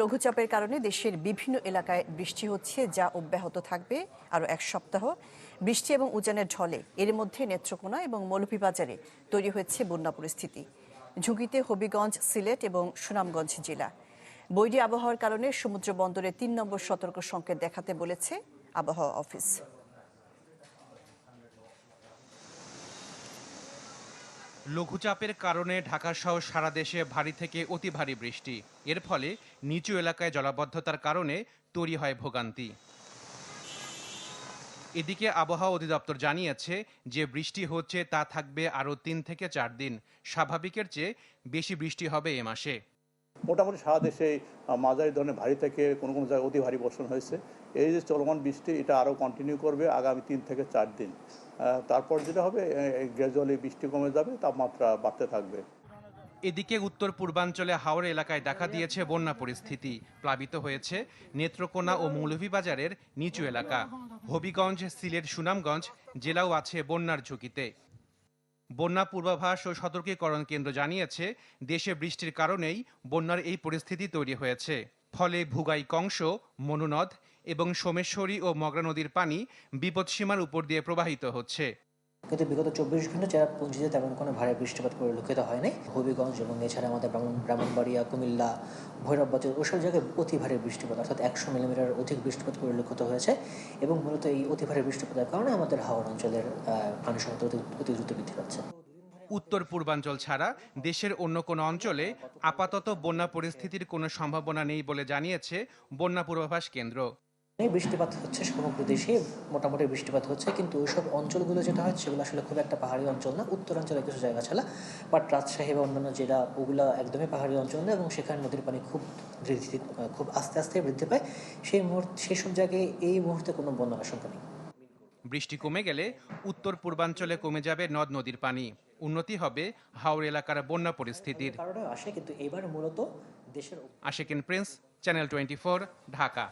লঘুচাপের কারণে দেশের বিভিন্ন এলাকায় বৃষ্টি হচ্ছে, যা অব্যাহত থাকবে আরও এক সপ্তাহ। বৃষ্টি এবং উজানের ঢলে এর মধ্যে নেত্রকোনা এবং মৌলভীবাজারে তৈরি হয়েছে বন্যা পরিস্থিতি। ঝুঁকিতে হবিগঞ্জ, সিলেট এবং সুনামগঞ্জ জেলা। বৈরী আবহাওয়ার কারণে সমুদ্র বন্দরে ৩ নম্বর সতর্ক সংকেত দেখাতে বলেছে আবহাওয়া অফিস। লঘুচাপের কারণে ঢাকাসহ সারা দেশে ভারী থেকে অতি ভারী বৃষ্টি। এর ফলে নিচু এলাকায় জলাবদ্ধতার কারণে তৈরি হয় ভোগান্তি। এদিকে আবহাওয়া অধিদপ্তর জানিয়েছে, যে বৃষ্টি হচ্ছে তা থাকবে আরও ৩ থেকে ৪ দিন। স্বাভাবিকের চেয়ে বেশি বৃষ্টি হবে এ মাসে। মোটামুটি সারা দেশে মাঝারি ধরনের ভারী থেকে কোনো কোনো জায়গায় অতি ভারী বর্ষণ হয়েছে। এই যে চলমান বৃষ্টি, এটা আরও কন্টিনিউ করবে আগামী ৩ থেকে ৪ দিন। তারপর যেটা হবে, গ্র্যাজুয়ালি বৃষ্টি কমে যাবে, তাপমাত্রা বাড়তে থাকবে। এদিকে উত্তর পূর্বাঞ্চলে হাওড় এলাকায় দেখা দিয়েছে বন্যা পরিস্থিতি। প্লাবিত হয়েছে নেত্রকোনা ও মৌলভীবাজারের নিচু এলাকা। হবিগঞ্জ, সিলেট, সুনামগঞ্জ জেলাও আছে বন্যার ঝুঁকিতে। বন্যা পূর্বাভাস ও সতর্কীকরণ কেন্দ্র জানিয়েছে, দেশে বৃষ্টির কারণেই বন্যার এই পরিস্থিতি তৈরি হয়েছে। ফলে ভুগাই, কংস, মনুনদ এবং সোমেশ্বরী ও মগরা নদীর পানি বিপদসীমার উপর দিয়ে প্রবাহিত হচ্ছে। কিন্তু বিগত ২৪ ঘন্টা চেরাপুঞ্জিতে তেমন কোনো ভারী বৃষ্টিপাত পরিলক্ষিত হয়নি। হবিগঞ্জ এবং এছাড়া আমাদের ব্রাহ্মণবাড়িয়া, কুমিল্লা, ভৈরব বাজার ওসব জায়গায় অতি ভারী বৃষ্টিপাত অর্থাৎ ১০০ মিলিমিটার অধিক বৃষ্টিপাত পরিলক্ষিত হয়েছে। এবং মূলত এই অতি ভারী বৃষ্টিপাতের কারণে আমাদের হাওড় অঞ্চলের পানি সংকট অতি দ্রুত বৃদ্ধি পাচ্ছে। উত্তর পূর্বাঞ্চল ছাড়া দেশের অন্য কোনো অঞ্চলে আপাতত বন্যা পরিস্থিতির কোনো সম্ভাবনা নেই বলে জানিয়েছে বন্যা পূর্বাভাস কেন্দ্র। বৃষ্টিপাত হচ্ছে সমগ্র দেশে, মোটামুটি বৃষ্টিপাত হচ্ছে, কিন্তু ওইসব অঞ্চলগুলো যেটা হয় সেগুলো আসলে খুব একটা পাহাড়ি অঞ্চল না। উত্তরাঞ্চলে কিছু জায়গা ছাড়া, বাট রাজশাহী বা অন্যান্য জেলা ওগুলো একদমই পাহাড়ি অঞ্চল না, এবং সেখানে নদীর পানি খুব আস্তে আস্তে বৃদ্ধি পায়। সেই সব জায়গায় এই মুহূর্তে কোনো বন্যার আশঙ্কা নেই। বৃষ্টি কমে গেলে উত্তর পূর্বাঞ্চলে কমে যাবে নদ নদীর পানি। উন্নতি হবে হাওড় এলাকার বন্যা পরিস্থিতির। কারণে আসে, কিন্তু এবার মূলত দেশের আশিকিন প্রিন্স, চ্যানেল 24, ঢাকা।